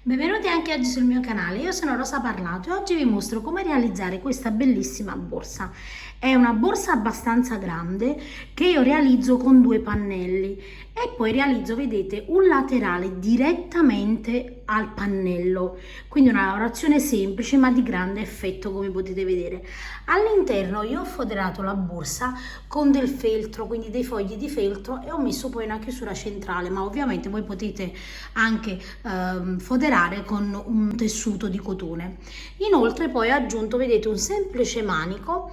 Benvenuti anche oggi sul mio canale, io sono Rosa Parlato e oggi vi mostro come realizzare questa bellissima borsa. È una borsa abbastanza grande che io realizzo con due pannelli e poi realizzo, vedete, un laterale direttamente al pannello, quindi una lavorazione semplice ma di grande effetto, come potete vedere. All'interno io ho foderato la borsa con del feltro, quindi dei fogli di feltro, e ho messo poi una chiusura centrale, ma ovviamente voi potete anche foderare con un tessuto di cotone. Inoltre poi ho aggiunto, vedete, un semplice manico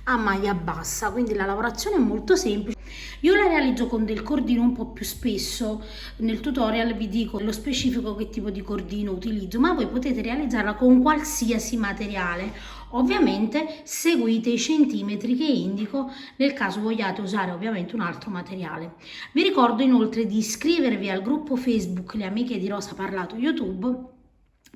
a maglia bassa, quindi la lavorazione è molto semplice. Io la realizzo con del cordino un po' più spesso. Nel tutorial vi dico nello specifico che tipo di cordino utilizzo, ma voi potete realizzarla con qualsiasi materiale. Ovviamente seguite i centimetri che indico nel caso vogliate usare ovviamente un altro materiale. Vi ricordo inoltre di iscrivervi al gruppo Facebook Le Amiche di Rosa Parlato YouTube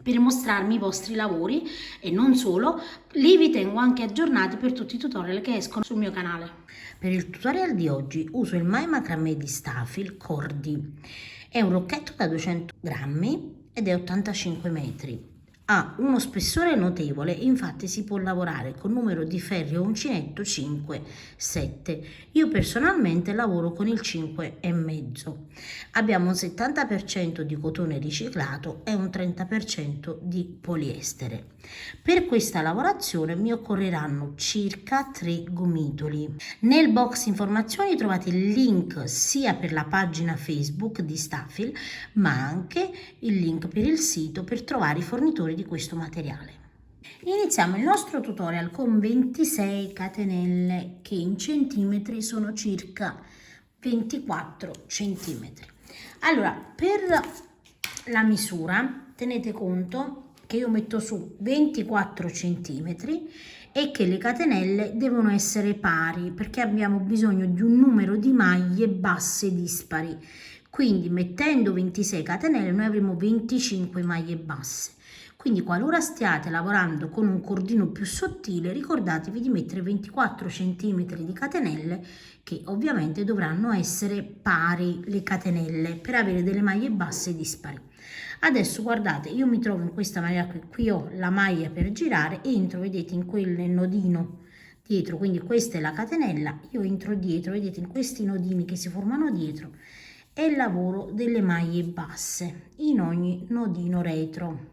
per mostrarmi i vostri lavori e non solo. Lì vi tengo anche aggiornati per tutti i tutorial che escono sul mio canale. Per il tutorial di oggi uso il Mai Macramè di Stafil Cordi. È un rocchetto da 200 grammi ed è 85 metri. Ha uno spessore notevole, infatti si può lavorare con numero di ferri o uncinetto 5, 7. Io personalmente lavoro con il 5,5. Abbiamo un 70% di cotone riciclato e un 30% di poliestere. Per questa lavorazione mi occorreranno circa 3 gomitoli. Nel box informazioni trovate il link sia per la pagina Facebook di Stafil, ma anche il link per il sito per trovare i fornitori di questo materiale. Iniziamo il nostro tutorial con 26 catenelle che in centimetri sono circa 24 centimetri. Allora, per la misura tenete conto che io metto su 24 centimetri e che le catenelle devono essere pari perché abbiamo bisogno di un numero di maglie basse dispari. Quindi mettendo 26 catenelle noi avremo 25 maglie basse. Quindi qualora stiate lavorando con un cordino più sottile, ricordatevi di mettere 24 cm di catenelle, che ovviamente dovranno essere pari le catenelle per avere delle maglie basse dispari. Adesso guardate, io mi trovo in questa maniera qui ho la maglia per girare, entro, vedete, in quel nodino dietro, quindi questa è la catenella, io entro dietro, vedete, in questi nodini che si formano dietro, e lavoro delle maglie basse in ogni nodino retro.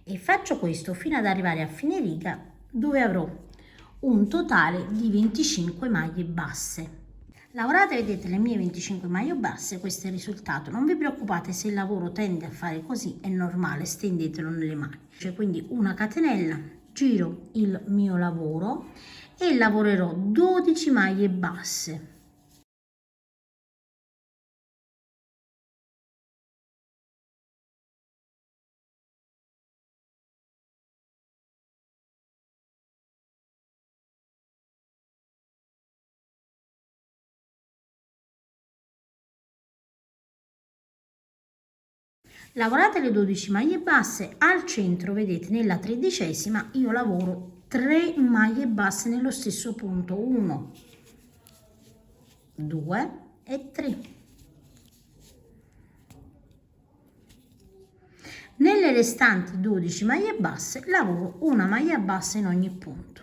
E faccio questo fino ad arrivare a fine riga, dove avrò un totale di 25 maglie basse. Lavorate, vedete, le mie 25 maglie basse, questo è il risultato. Non vi preoccupate se il lavoro tende a fare così, è normale, stendetelo nelle mani. Quindi una catenella, giro il mio lavoro e lavorerò 12 maglie basse. Lavorate le 12 maglie basse, al centro, vedete, nella 13ª io lavoro 3 maglie basse nello stesso punto, 1, 2 e 3. Nelle restanti 12 maglie basse lavoro una maglia bassa in ogni punto.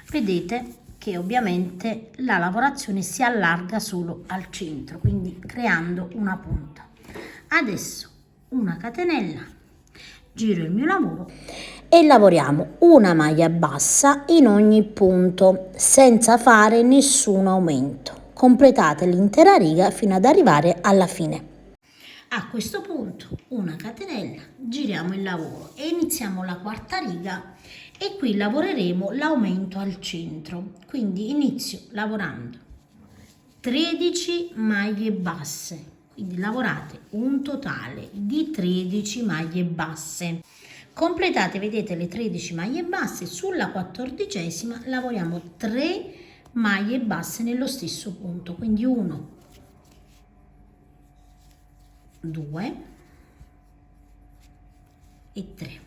Vedete che ovviamente la lavorazione si allarga solo al centro, quindi creando una punta. Adesso una catenella, giro il mio lavoro e lavoriamo una maglia bassa in ogni punto senza fare nessun aumento. Completate l'intera riga fino ad arrivare alla fine. A questo punto una catenella, giriamo il lavoro e iniziamo la quarta riga, e qui lavoreremo l'aumento al centro. Quindi inizio lavorando 13 maglie basse, quindi lavorate un totale di 13 maglie basse. Completate, vedete, le 13 maglie basse. Sulla 14ª lavoriamo 3 maglie basse nello stesso punto, quindi 1, 2 e 3.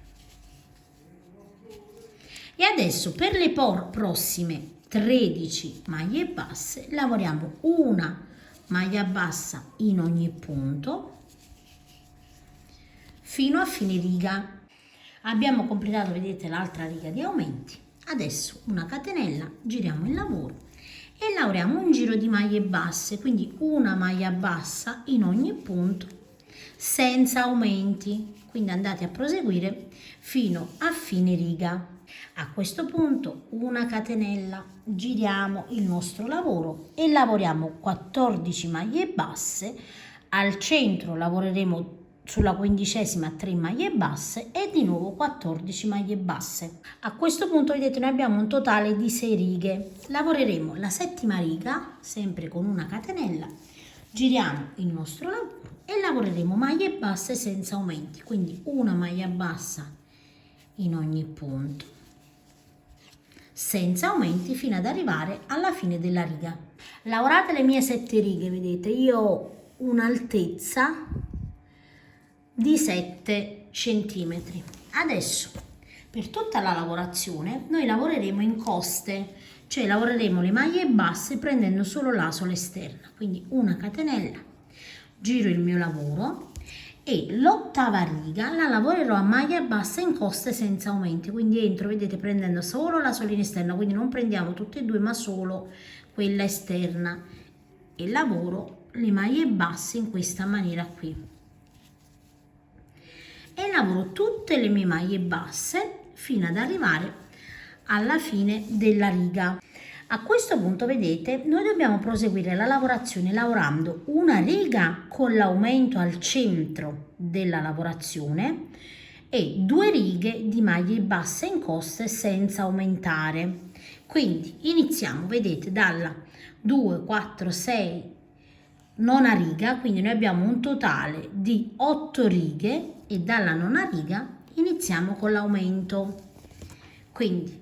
E adesso per le prossime 13 maglie basse lavoriamo una maglia bassa in ogni punto fino a fine riga. Abbiamo completato, vedete, l'altra riga di aumenti. Adesso una catenella, giriamo il lavoro e lavoriamo un giro di maglie basse, quindi una maglia bassa in ogni punto senza aumenti. Quindi andate a proseguire fino a fine riga. A questo punto una catenella, giriamo il nostro lavoro e lavoriamo 14 maglie basse. Al centro lavoreremo sulla 15ª 3 maglie basse e di nuovo 14 maglie basse. A questo punto, vedete, noi abbiamo un totale di 6 righe. Lavoreremo la 7ª riga sempre con una catenella, giriamo il nostro lavoro e lavoreremo maglie basse senza aumenti, quindi una maglia bassa in ogni punto senza aumenti fino ad arrivare alla fine della riga. Lavorate le mie 7 righe, vedete, io ho un'altezza di 7 centimetri. Adesso per tutta la lavorazione noi lavoreremo in coste, cioè lavoreremo le maglie basse prendendo solo l'asola esterna, quindi una catenella, giro il mio lavoro e l'8ª riga la lavorerò a maglia bassa in coste senza aumenti, quindi entro, vedete, prendendo solo la solina esterna, quindi non prendiamo tutte e due ma solo quella esterna, e lavoro le maglie basse in questa maniera qui e lavoro tutte le mie maglie basse fino ad arrivare alla fine della riga. A questo punto, vedete, noi dobbiamo proseguire la lavorazione lavorando una riga con l'aumento al centro della lavorazione e 2 righe di maglie basse in coste senza aumentare. Quindi iniziamo, vedete, dalla 2, 4, 6, nona riga, quindi noi abbiamo un totale di 8 righe e dalla nona riga iniziamo con l'aumento. Quindi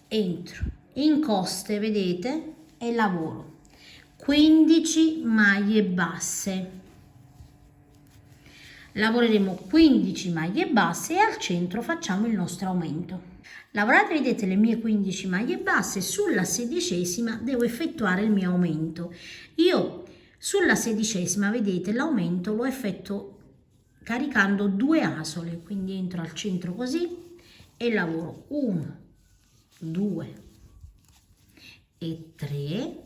entro in coste, vedete, e lavoro 15 maglie basse. Lavoreremo 15 maglie basse e al centro facciamo il nostro aumento. Lavorate, vedete, le mie 15 maglie basse. Sulla 16ª devo effettuare il mio aumento. Io sulla 16ª, vedete, l'aumento lo effettuo caricando 2 asole, quindi entro al centro così e lavoro 1, 2 e 3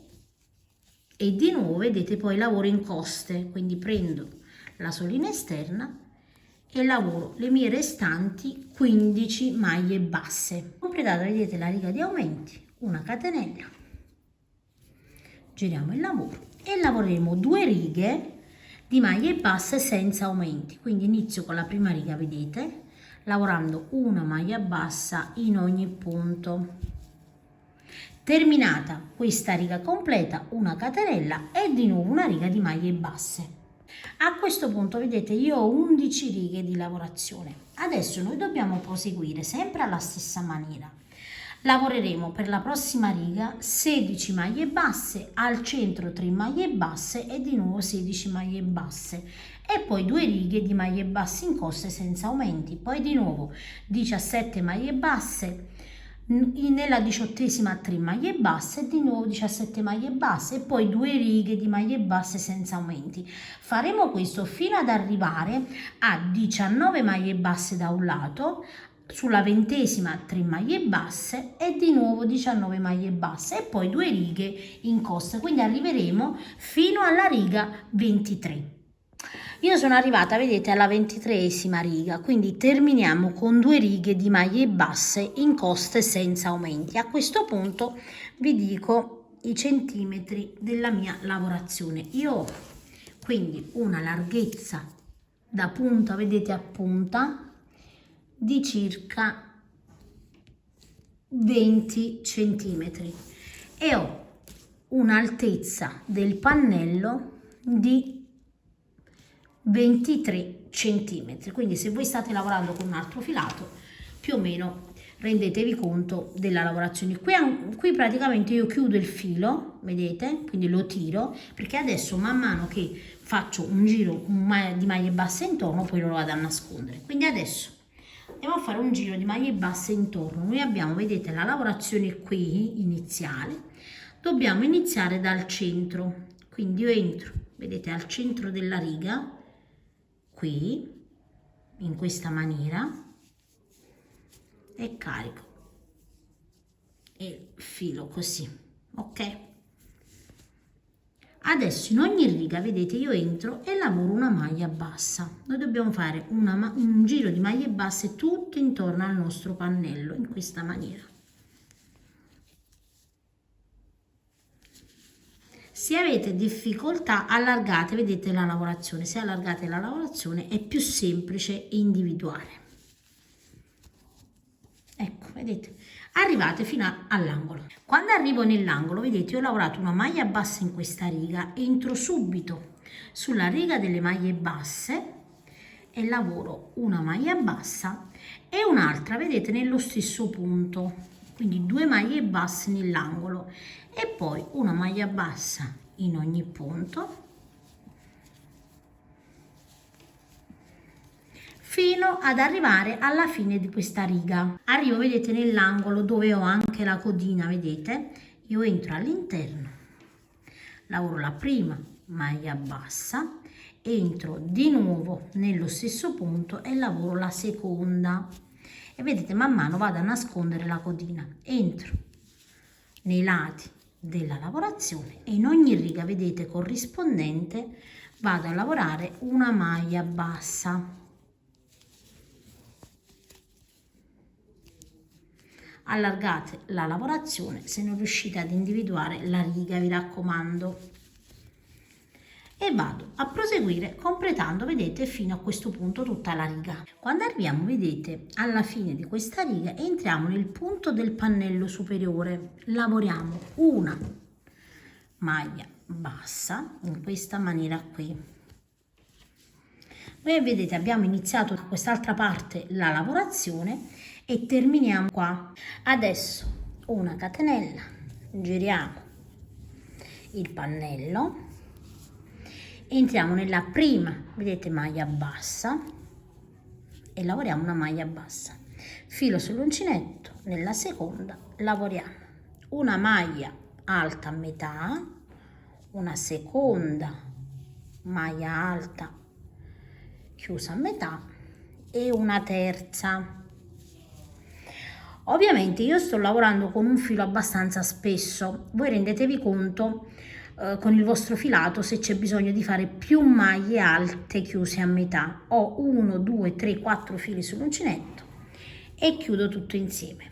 e di nuovo, vedete, poi lavoro in coste, quindi prendo la solina esterna e lavoro le mie restanti 15 maglie basse. Completata, vedete, la riga di aumenti, una catenella, giriamo il lavoro e lavoreremo 2 righe di maglie basse senza aumenti, quindi inizio con la prima riga, vedete, lavorando una maglia bassa in ogni punto. Terminata questa riga completa, una catenella e di nuovo una riga di maglie basse. A questo punto, vedete, io ho 11 righe di lavorazione. Adesso noi dobbiamo proseguire sempre alla stessa maniera. Lavoreremo per la prossima riga 16 maglie basse, al centro 3 maglie basse e di nuovo 16 maglie basse e poi 2 righe di maglie basse in coste senza aumenti, poi di nuovo 17 maglie basse, nella 18ª 3 maglie basse e di nuovo 17 maglie basse e poi 2 righe di maglie basse senza aumenti. Faremo questo fino ad arrivare a 19 maglie basse da un lato, sulla 20ª 3 maglie basse e di nuovo 19 maglie basse e poi 2 righe in coste, quindi arriveremo fino alla riga 23. Io sono arrivata, vedete, alla 23ª riga, quindi terminiamo con 2 righe di maglie basse in coste senza aumenti. A questo punto vi dico i centimetri della mia lavorazione. Io ho quindi una larghezza da punta, vedete, a punta di circa 20 centimetri e ho un'altezza del pannello di 23 centimetri. Quindi se voi state lavorando con un altro filato, più o meno rendetevi conto della lavorazione. Qui praticamente io chiudo il filo, vedete, quindi lo tiro, perché adesso man mano che faccio un giro di maglie basse intorno poi lo vado a nascondere. Quindi adesso andiamo a fare un giro di maglie basse intorno. Noi abbiamo, vedete, la lavorazione qui iniziale, dobbiamo iniziare dal centro, quindi io entro, vedete, al centro della riga qui in questa maniera e carico e filo così, ok? Adesso in ogni riga, vedete, io entro e lavoro una maglia bassa. Noi dobbiamo fare un giro di maglie basse tutto intorno al nostro pannello in questa maniera. Se avete difficoltà, allargate, vedete, la lavorazione. Se allargate la lavorazione è più semplice individuare. Ecco, vedete, arrivate fino all'angolo. Quando arrivo nell'angolo, vedete, io ho lavorato una maglia bassa in questa riga, entro subito sulla riga delle maglie basse e lavoro una maglia bassa e un'altra, vedete, nello stesso punto, quindi 2 maglie basse nell'angolo e poi una maglia bassa in ogni punto fino ad arrivare alla fine di questa riga. Arrivo, vedete, nell'angolo dove ho anche la codina, vedete, io entro all'interno, lavoro la prima maglia bassa, entro di nuovo nello stesso punto e lavoro la seconda e vedete, man mano vado a nascondere la codina, entro nei lati della lavorazione e in ogni riga, vedete, corrispondente vado a lavorare una maglia bassa. Allargate la lavorazione se non riuscite ad individuare la riga, vi raccomando, e vado a proseguire completando, vedete, fino a questo punto tutta la riga. Quando arriviamo, vedete, alla fine di questa riga entriamo nel punto del pannello superiore, lavoriamo una maglia bassa in questa maniera qui. Noi, vedete, abbiamo iniziato da quest'altra parte la lavorazione e terminiamo qua. Adesso una catenella, giriamo il pannello, entriamo nella prima, vedete, maglia bassa e lavoriamo una maglia bassa, filo sull'uncinetto, nella seconda lavoriamo una maglia alta a metà, una seconda maglia alta chiusa a metà e una terza. Ovviamente io sto lavorando con un filo abbastanza spesso, voi rendetevi conto con il vostro filato se c'è bisogno di fare più maglie alte chiuse a metà. Ho 1, 2, 3, 4 fili sull'uncinetto e chiudo tutto insieme.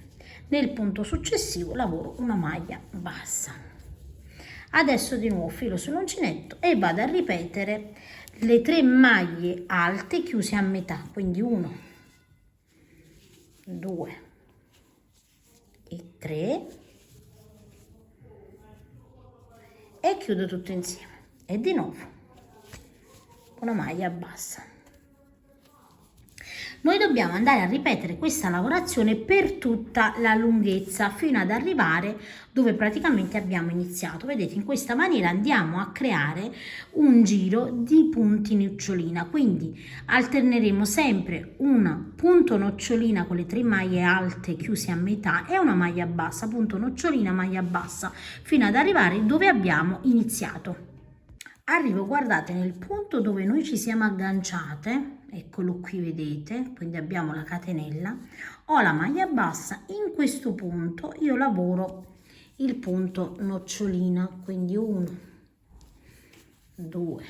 Nel punto successivo lavoro una maglia bassa. Adesso di nuovo filo sull'uncinetto e vado a ripetere le 3 maglie alte chiuse a metà, quindi 1, 2 e 3 e chiudo tutto insieme e di nuovo una maglia bassa. Noi dobbiamo andare a ripetere questa lavorazione per tutta la lunghezza fino ad arrivare dove praticamente abbiamo iniziato. Vedete, in questa maniera andiamo a creare un giro di punti nocciolina, quindi alterneremo sempre un punto nocciolina con le 3 maglie alte chiuse a metà e una maglia bassa, punto nocciolina, maglia bassa, fino ad arrivare dove abbiamo iniziato. Arrivo, guardate, nel punto dove noi ci siamo agganciate, eccolo qui, vedete, quindi abbiamo la catenella, ho la maglia bassa, in questo punto io lavoro il punto nocciolina, quindi 1, 2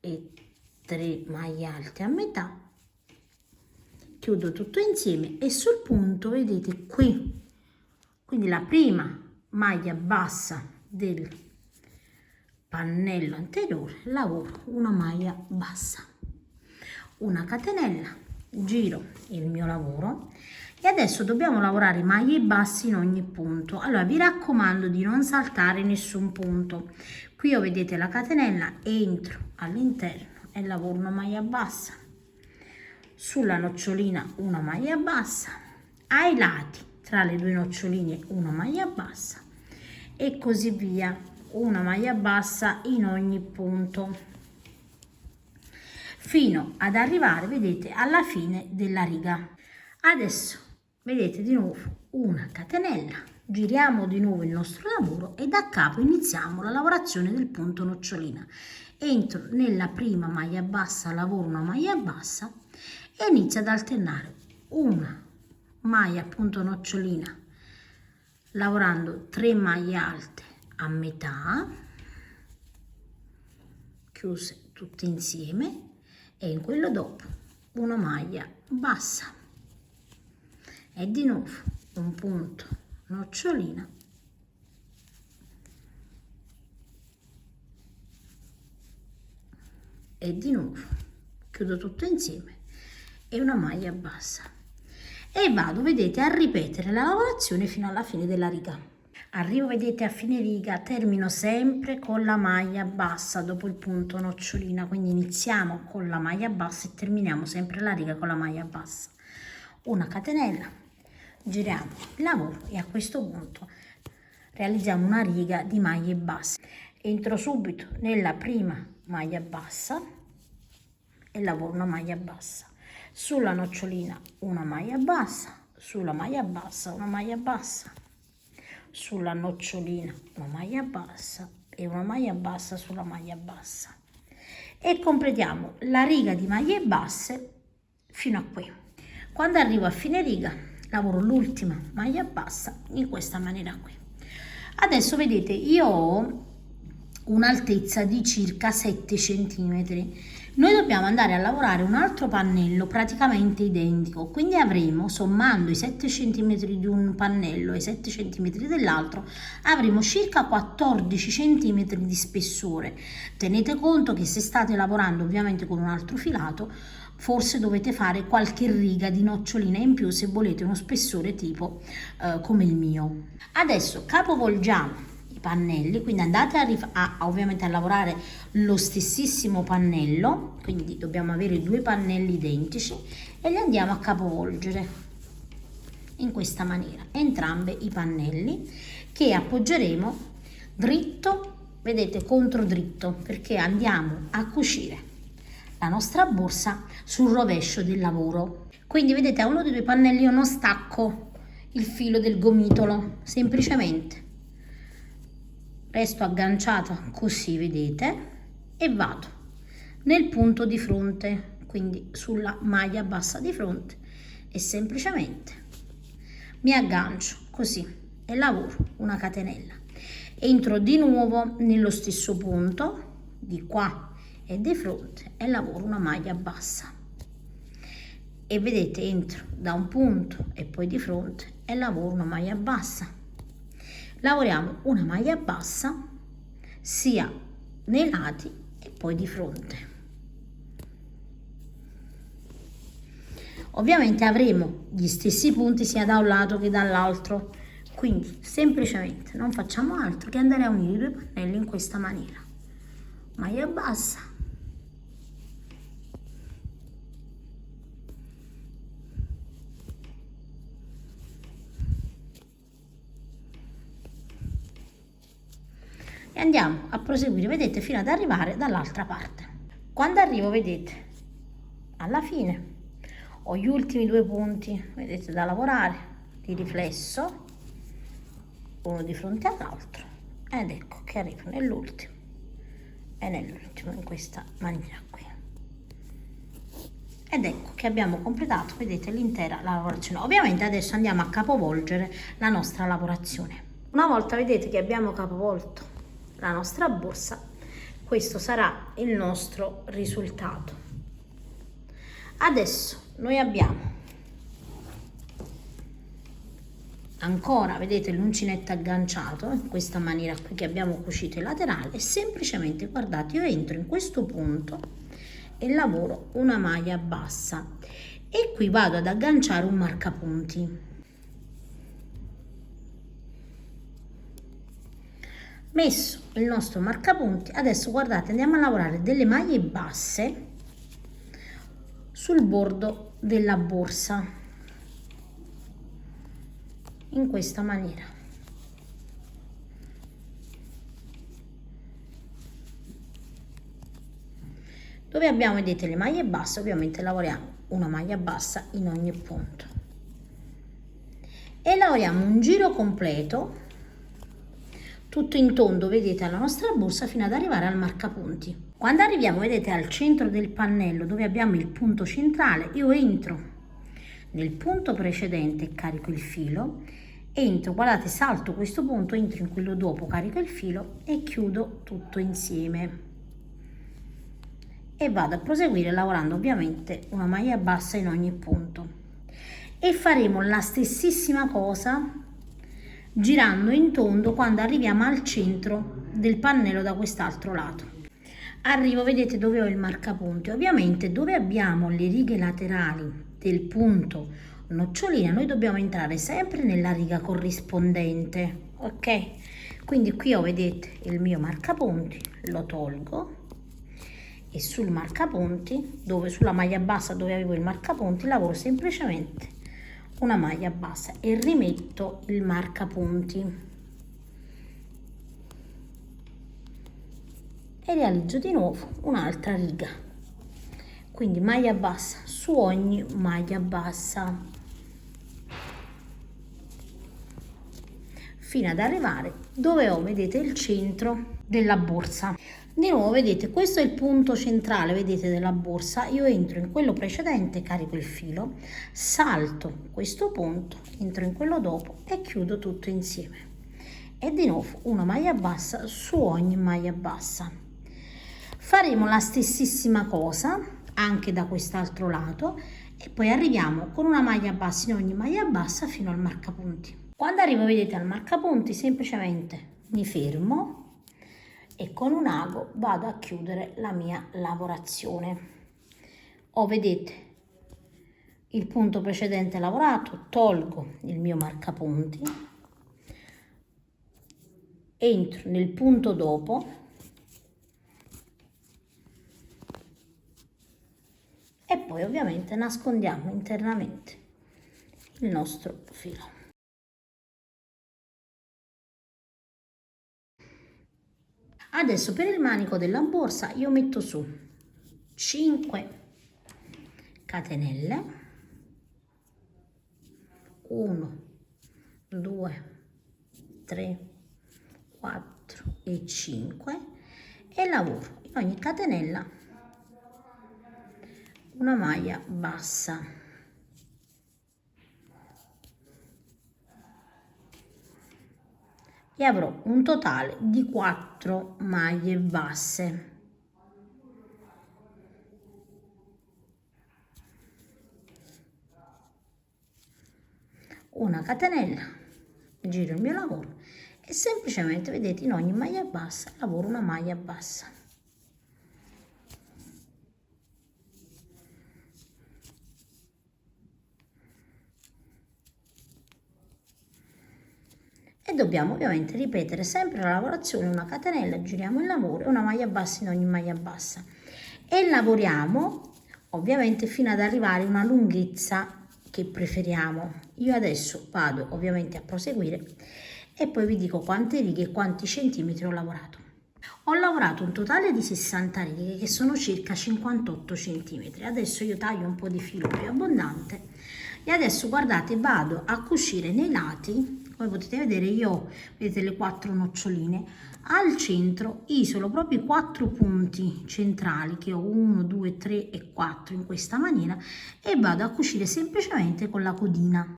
e 3 maglie alte a metà, chiudo tutto insieme e sul punto, vedete qui, quindi la prima maglia bassa del pannello anteriore, lavoro una maglia bassa, una catenella, giro il mio lavoro E adesso dobbiamo lavorare maglie basse in ogni punto. Allora vi raccomando di non saltare nessun punto. Qui vedete la catenella, entro all'interno e lavoro una maglia bassa, sulla nocciolina una maglia bassa, ai lati tra le due noccioline una maglia bassa e così via, una maglia bassa in ogni punto, fino ad arrivare, vedete, alla fine della riga. Adesso vedete di nuovo una catenella, giriamo di nuovo il nostro lavoro e da capo iniziamo la lavorazione del punto nocciolina. Entro nella prima maglia bassa, lavoro una maglia bassa e inizio ad alternare una maglia punto nocciolina lavorando 3 maglie alte a metà, chiuse tutte insieme, e in quello dopo una maglia bassa e di nuovo un punto nocciolina e di nuovo chiudo tutto insieme e una maglia bassa e vado, vedete, a ripetere la lavorazione fino alla fine della riga. Arrivo, vedete, a fine riga, termino sempre con la maglia bassa dopo il punto nocciolina, quindi iniziamo con la maglia bassa e terminiamo sempre la riga con la maglia bassa. Una catenella, giriamo il lavoro e a questo punto realizziamo una riga di maglie basse. Entro subito nella prima maglia bassa e lavoro una maglia bassa, sulla nocciolina una maglia bassa, sulla maglia bassa una maglia bassa, sulla nocciolina una maglia bassa e una maglia bassa sulla maglia bassa e completiamo la riga di maglie basse fino a qui. Quando arrivo a fine riga lavoro l'ultima maglia bassa in questa maniera qui. Adesso vedete, io ho un'altezza di circa 7 centimetri. Noi dobbiamo andare a lavorare un altro pannello praticamente identico, quindi avremo, sommando i 7 cm di un pannello e i 7 cm dell'altro, avremo circa 14 cm di spessore. Tenete conto che se state lavorando ovviamente con un altro filato, forse dovete fare qualche riga di nocciolina in più se volete uno spessore tipo come il mio. Adesso capovolgiamo i pannelli, quindi andate ovviamente a lavorare lo stessissimo pannello, quindi dobbiamo avere 2 pannelli identici e li andiamo a capovolgere in questa maniera, entrambi i pannelli, che appoggeremo dritto, vedete, contro dritto, perché andiamo a cucire la nostra borsa sul rovescio del lavoro. Quindi vedete, a uno dei 2 pannelli io non stacco il filo del gomitolo, semplicemente resto agganciata così, vedete, e vado nel punto di fronte, quindi sulla maglia bassa di fronte, e semplicemente mi aggancio così e lavoro una catenella. Entro di nuovo nello stesso punto di qua e di fronte e lavoro una maglia bassa e vedete, entro da un punto e poi di fronte e lavoro una maglia bassa. Lavoriamo una maglia bassa sia nei lati e poi di fronte. Ovviamente avremo gli stessi punti sia da un lato che dall'altro, quindi semplicemente non facciamo altro che andare a unire i 2 pannelli in questa maniera. Maglia bassa e andiamo a proseguire, vedete, fino ad arrivare dall'altra parte. Quando arrivo, vedete, alla fine ho gli ultimi 2 punti, vedete, da lavorare di riflesso, uno di fronte all'altro, ed ecco che arrivo nell'ultimo e nell'ultimo in questa maniera qui, ed ecco che abbiamo completato, vedete, l'intera lavorazione. Ovviamente adesso andiamo a capovolgere la nostra lavorazione. Una volta, vedete, che abbiamo capovolto la nostra borsa, questo sarà il nostro risultato. Adesso noi abbiamo ancora, vedete, l'uncinetto agganciato in questa maniera qui che abbiamo cucito il laterale, e semplicemente, guardate, io entro in questo punto e lavoro una maglia bassa e qui vado ad agganciare un marcapunti. Messo il nostro marcapunti, adesso guardate, andiamo a lavorare delle maglie basse sul bordo della borsa in questa maniera. Dove abbiamo, vedete, le maglie basse, ovviamente lavoriamo una maglia bassa in ogni punto e lavoriamo un giro completo tutto in tondo, vedete, alla nostra borsa fino ad arrivare al marcapunti. Quando arriviamo, vedete, al centro del pannello dove abbiamo il punto centrale, io entro nel punto precedente e carico il filo, entro, guardate, salto questo punto, entro in quello dopo, carico il filo e chiudo tutto insieme e vado a proseguire lavorando ovviamente una maglia bassa in ogni punto e faremo la stessissima cosa girando in tondo quando arriviamo al centro del pannello da quest'altro lato. Arrivo, vedete, dove ho il marcapunti, ovviamente dove abbiamo le righe laterali del punto nocciolina noi dobbiamo entrare sempre nella riga corrispondente, ok? Quindi qui ho, vedete, il mio marcapunti, lo tolgo e sul marcapunti, dove sulla maglia bassa dove avevo il marcapunti, lavoro semplicemente una maglia bassa e rimetto il marcapunti e realizzo di nuovo un'altra riga, quindi maglia bassa su ogni maglia bassa fino ad arrivare dove ho, vedete, il centro della borsa. Di nuovo, vedete, questo è il punto centrale, vedete, della borsa. Io entro in quello precedente, carico il filo, salto questo punto, entro in quello dopo e chiudo tutto insieme. E di nuovo una maglia bassa su ogni maglia bassa. Faremo la stessissima cosa anche da quest'altro lato e poi arriviamo con una maglia bassa in ogni maglia bassa fino al marcapunti. Quando arrivo, vedete, al marcapunti semplicemente mi fermo e con un ago vado a chiudere la mia lavorazione. Ho, vedete, il punto precedente lavorato, tolgo il mio marcapunti, entro nel punto dopo e poi ovviamente nascondiamo internamente il nostro filo. Adesso per il manico della borsa io metto su 5 catenelle, 1, 2, 3, 4 e 5 e lavoro in ogni catenella una maglia bassa. E avrò un totale di 4 maglie basse. Una catenella, giro il mio lavoro e semplicemente, vedete, in ogni maglia bassa lavoro una maglia bassa. E dobbiamo ovviamente ripetere sempre la lavorazione, una catenella, giriamo il lavoro e una maglia bassa in ogni maglia bassa e lavoriamo ovviamente fino ad arrivare a una lunghezza che preferiamo. Io adesso vado ovviamente a proseguire e poi vi dico quante righe e quanti centimetri ho lavorato. Ho lavorato un totale di 60 righe che sono circa 58 centimetri. Adesso io taglio un po' di filo più abbondante e adesso, guardate, vado a cucire nei lati. Come potete vedere io, vedete le 4 noccioline, al centro isolo proprio i 4 punti centrali che ho 1, 2, 3 e 4 in questa maniera e vado a cucire semplicemente con la codina.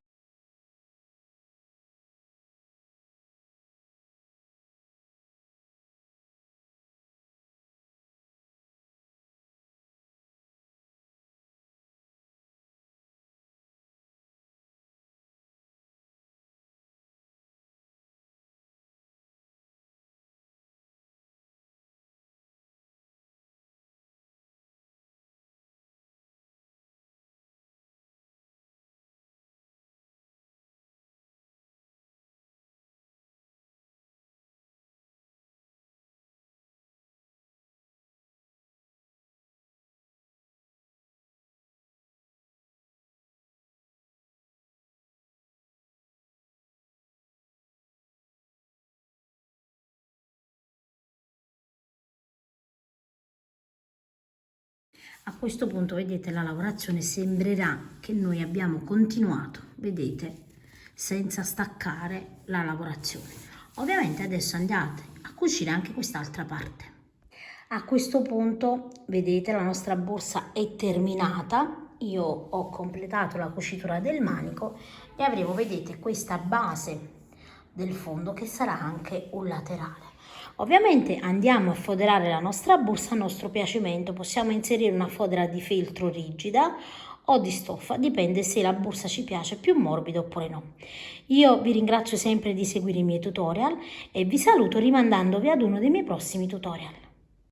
A questo punto, vedete, la lavorazione sembrerà che noi abbiamo continuato, vedete, senza staccare la lavorazione. Ovviamente adesso andate a cucire anche quest'altra parte. A questo punto, vedete, la nostra borsa è terminata. Io ho completato la cucitura del manico e avremo, vedete, questa base del fondo che sarà anche un laterale. Ovviamente andiamo a foderare la nostra borsa a nostro piacimento. Possiamo inserire una fodera di feltro rigida o di stoffa, dipende se la borsa ci piace più morbida oppure no. Io vi ringrazio sempre di seguire i miei tutorial e vi saluto rimandandovi ad uno dei miei prossimi tutorial.